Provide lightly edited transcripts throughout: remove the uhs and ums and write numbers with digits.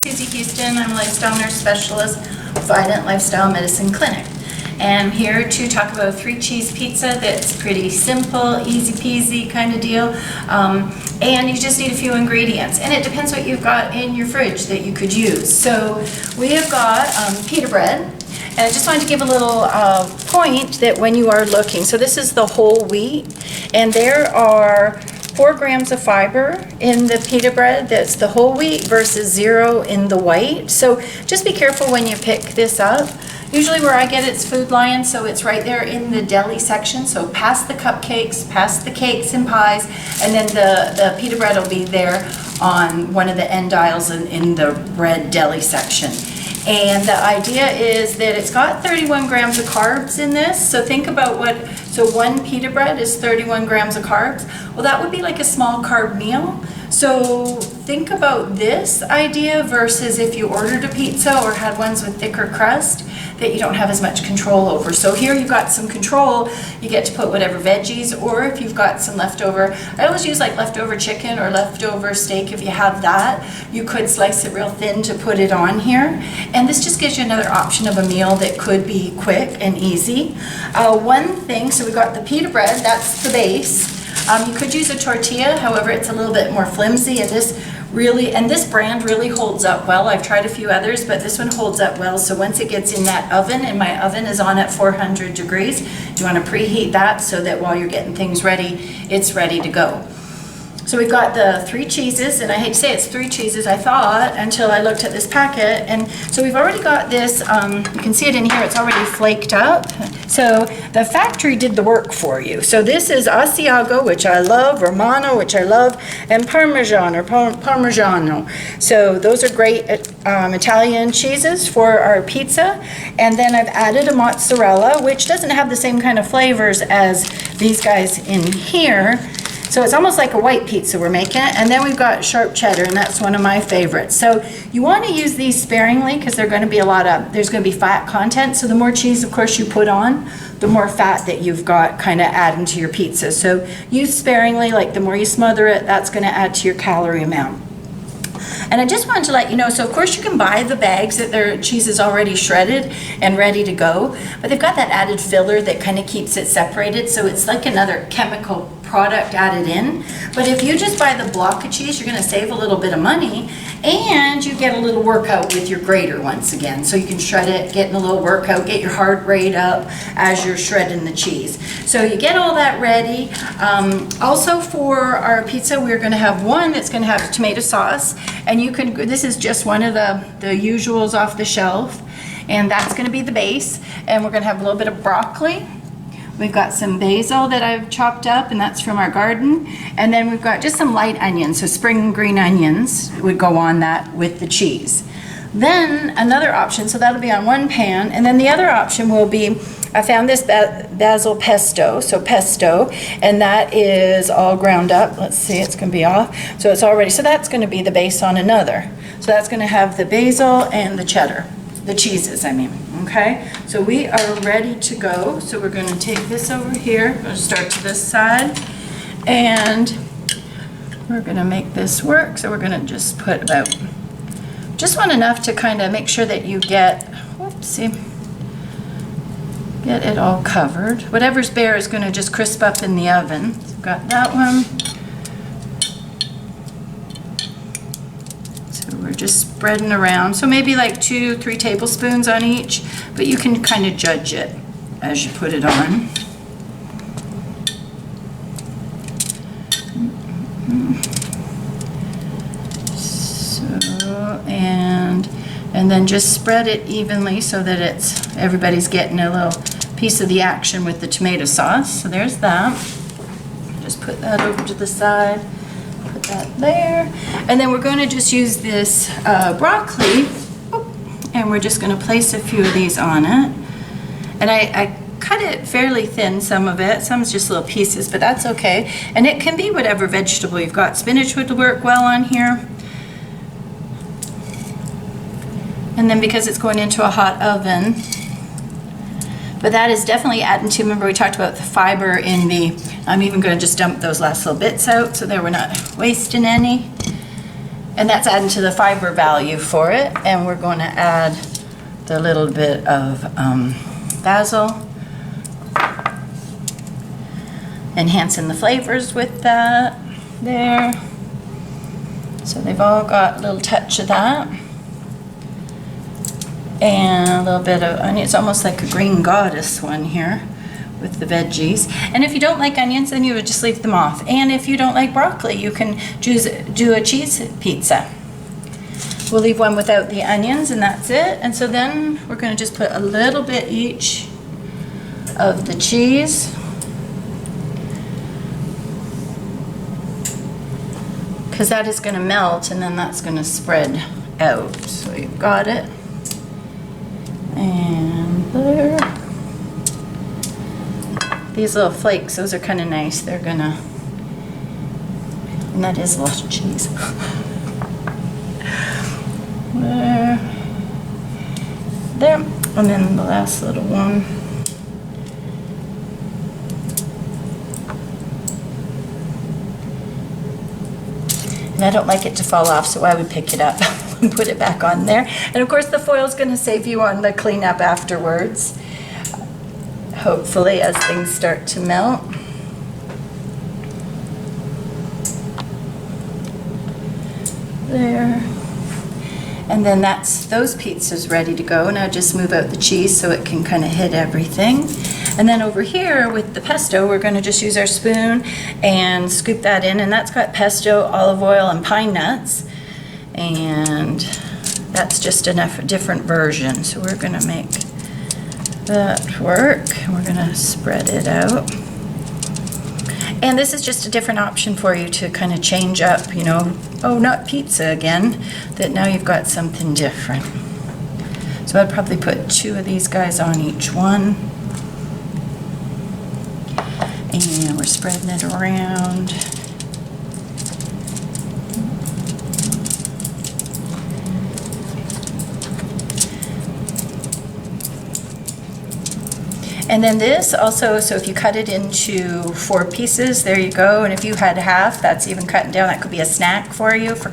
Susie Houston. I'm a lifestyle nurse specialist with Vidant Lifestyle Medicine Clinic. And I'm here to talk about a 3-cheese pizza that's pretty simple, easy peasy kind of deal. And you just need a few ingredients. And it depends what you've got in your fridge that you could use. So we have got pita bread. And I just wanted to give a little point that when you are looking, so this is the whole wheat, and there are 4 grams of fiber in the pita bread that's the whole wheat versus 0 in the white. So just be careful when you pick this up. Usually where I get it's Food Lion, so it's right there in the deli section. So past the cupcakes, past the cakes and pies, and then the pita bread will be there on one of the end aisles in the red deli section. And the idea is that it's got 31 grams of carbs in this. So think about so 1 pita bread is 31 grams of carbs. Well, that would be like a small carb meal. So think about this idea versus if you ordered a pizza or had ones with thicker crust that you don't have as much control over. So here you've got some control. You get to put whatever veggies, or if you've got some leftover, I always use like leftover chicken or leftover steak. If you have that, you could slice it real thin to put it on here. And this just gives you another option of a meal that could be quick and easy. One thing, so we got the pita bread, that's the base. You could use a tortilla, however it's a little bit more flimsy, and this brand really holds up well. I've tried a few others, but this one holds up well. So once it gets in that oven, and my oven is on at 400 degrees, you want to preheat that so that while you're getting things ready, it's ready to go. So we've got the 3 cheeses, and I hate to say it's 3 cheeses, I thought, until I looked at this packet. And so we've already got this, you can see it in here, it's already flaked up. So the factory did the work for you. So this is Asiago, which I love, Romano, which I love, and Parmesan or Parmigiano. So those are great Italian cheeses for our pizza. And then I've added a mozzarella, which doesn't have the same kind of flavors as these guys in here. So it's almost like a white pizza we're making. And then we've got sharp cheddar, and that's one of my favorites. So you want to use these sparingly because there's going to be there's going to be fat content. So the more cheese, of course, you put on, the more fat that you've got kind of adding to your pizza. So use sparingly, like the more you smother it, that's going to add to your calorie amount. And I just wanted to let you know, so of course you can buy the bags that their cheese is already shredded and ready to go, but they've got that added filler that kind of keeps it separated, so it's like another chemical product added in. But if you just buy the block of cheese, you're going to save a little bit of money, and you get a little workout with your grater once again. So you can shred it, get in a little workout, get your heart rate up as you're shredding the cheese. So you get all that ready. Also for our pizza, we're going to have one that's going to have tomato sauce, and this is just one of the usuals off the shelf, and that's going to be the base. And we're going to have a little bit of broccoli. We've got some basil that I've chopped up, and that's from our garden. And then we've got just some light onions, so spring green onions would go on that with the cheese. Then another option, so that'll be on one pan, and then the other option will be, I found this basil pesto, so pesto, and that is all ground up. Let's see, it's going to be off. So it's already, so that's going to be the base on another. So that's going to have the basil and the cheddar, the cheeses, I mean. Okay, so we are ready to go. So we're going to take this over here. We're going to start to this side, and we're going to make this work. So we're going to just put just want enough to kind of make sure that you get it all covered. Whatever's bare is going to just crisp up in the oven. So we've got that one. We're just spreading around, so maybe like 2-3 tablespoons on each, but you can kind of judge it as you put it on. So, and then just spread it evenly so that everybody's getting a little piece of the action with the tomato sauce. So there's that. Just put that over to the side. That there, and then we're going to just use this broccoli, and we're just going to place a few of these on it. And I cut it fairly thin, some of it, some's just little pieces, but that's okay. And it can be whatever vegetable you've got. Spinach would work well on here. And then because it's going into a hot oven, but that is definitely adding to, remember we talked about the fiber in I'm even going to just dump those last little bits out so that we're not wasting any. And that's adding to the fiber value for it. And we're going to add the little bit of basil, enhancing the flavors with that there. So they've all got a little touch of that. And a little bit of onion. It's almost like a green goddess one here with the veggies. And if you don't like onions, then you would just leave them off. And if you don't like broccoli, you can do a cheese pizza. We'll leave one without the onions, and that's it. And so then we're going to just put a little bit each of the cheese. Because that is going to melt, and then that's going to spread out. So you've got it. And there. These little flakes, those are kind of nice. They're going to, and that is a lot of cheese. There, and then the last little one. And I don't like it to fall off, so I would pick it up and put it back on there. And of course the foil is going to save you on the cleanup afterwards, hopefully, as things start to melt. There. And then that's those pizzas ready to go. Now just move out the cheese so it can kind of hit everything. And then over here with the pesto, we're going to just use our spoon and scoop that in. And that's got pesto, olive oil, and pine nuts. And that's just a different version. So we're going to make that work. And we're going to spread it out. And this is just a different option for you to kind of change up, you know, oh, not pizza again, that now you've got something different. So I'd probably put 2 of these guys on each one. And we're spreading it around. And then this also, so if you cut it into 4 pieces, there you go. And if you had half, that's even cutting down. That could be a snack for you for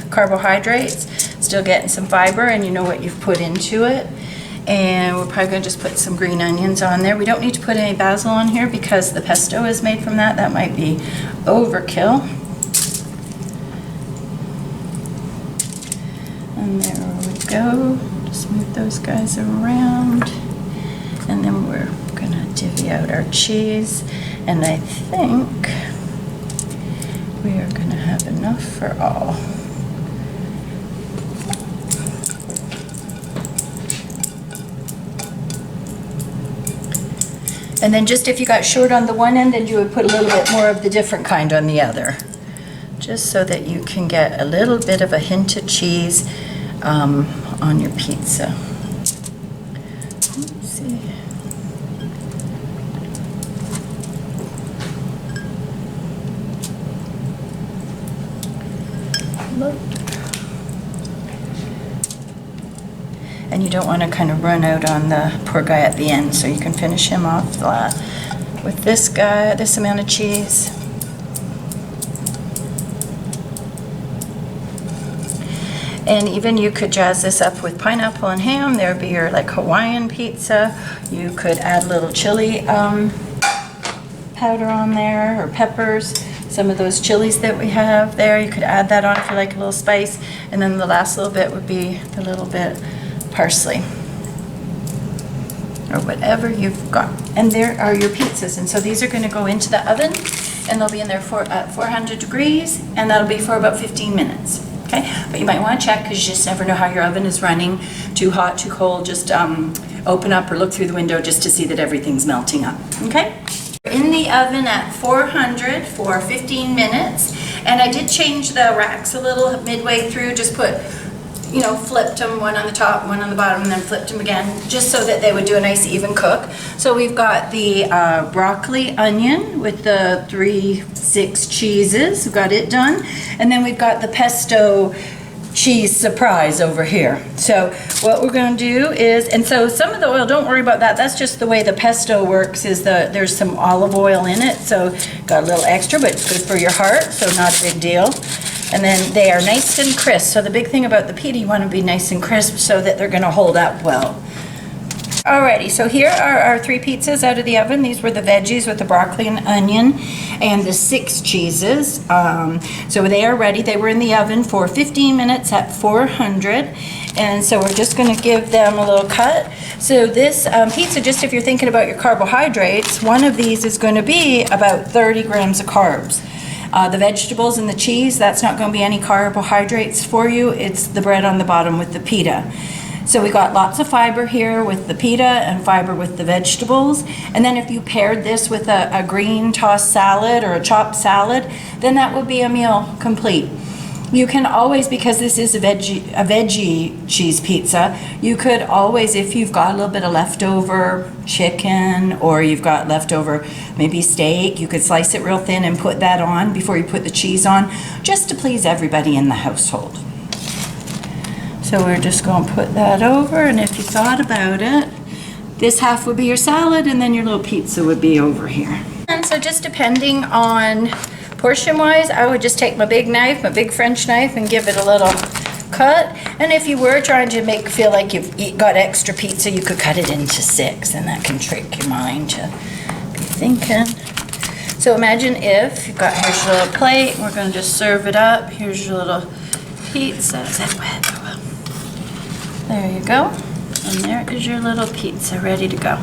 carbohydrates. Still getting some fiber, and you know what you've put into it. And we're probably going to just put some green onions on there. We don't need to put any basil on here because the pesto is made from that. That might be overkill. And there we go. Just move those guys around. And then we're going to divvy out our cheese. And I think we are going to have enough for all. And then just if you got short on the one end, then you would put a little bit more of the different kind on the other. Just so that you can get a little bit of a hint of cheese on your pizza. Let's see. Look. And you don't want to kind of run out on the poor guy at the end, so you can finish him off with this guy, this amount of cheese. And even you could jazz this up with pineapple and ham. There would be your like Hawaiian pizza. You could add a little chili powder on there, or peppers. Some of those chilies that we have there, you could add that on if you like a little spice. And then the last little bit would be the little bit parsley, or whatever you've got. And there are your pizzas. And so these are going to go into the oven, and they'll be in there at 400 degrees, and that'll be for about 15 minutes. Okay, but you might want to check, because you just never know how your oven is running. Too hot, too cold, just open up or look through the window just to see that everything's melting up. Okay, in the oven at 400 for 15 minutes. And I did change the racks a little midway through, just put, you know, flipped them, one on the top, one on the bottom, and then flipped them again, just so that they would do a nice even cook. So we've got the broccoli onion with the 3/6 cheeses. We've got it done. And then we've got the pesto cheese surprise over here. So what we're going to do is, and so some of the oil, don't worry about that. That's just the way the pesto works, is there's some olive oil in it. So got a little extra, but it's good for your heart, so not a big deal. And then they are nice and crisp. So the big thing about the pita, you want to be nice and crisp so that they're going to hold up well. Alrighty, so here are our 3 pizzas out of the oven. These were the veggies with the broccoli and onion and the 6 cheeses. So they are ready. They were in the oven for 15 minutes at 400. And so we're just going to give them a little cut. So this pizza, just if you're thinking about your carbohydrates, one of these is going to be about 30 grams of carbs. The vegetables and the cheese, that's not going to be any carbohydrates for you. It's the bread on the bottom with the pita. So we got lots of fiber here with the pita and fiber with the vegetables. And then if you paired this with a green tossed salad or a chopped salad, then that would be a meal complete. You can always, because this is a veggie cheese pizza, you could always, if you've got a little bit of leftover chicken or you've got leftover maybe steak, you could slice it real thin and put that on before you put the cheese on, just to please everybody in the household. So we're just going to put that over, and if you thought about it, this half would be your salad and then your little pizza would be over here. And so just depending on portion-wise, I would just take my big knife, my big French knife, and give it a little cut. And if you were trying to feel like you've got extra pizza, you could cut it into 6, and that can trick your mind to be thinking. So imagine if you've got, here's your little plate, we're going to just serve it up. Here's your little pizza. Is that wet? There you go. And there is your little pizza ready to go.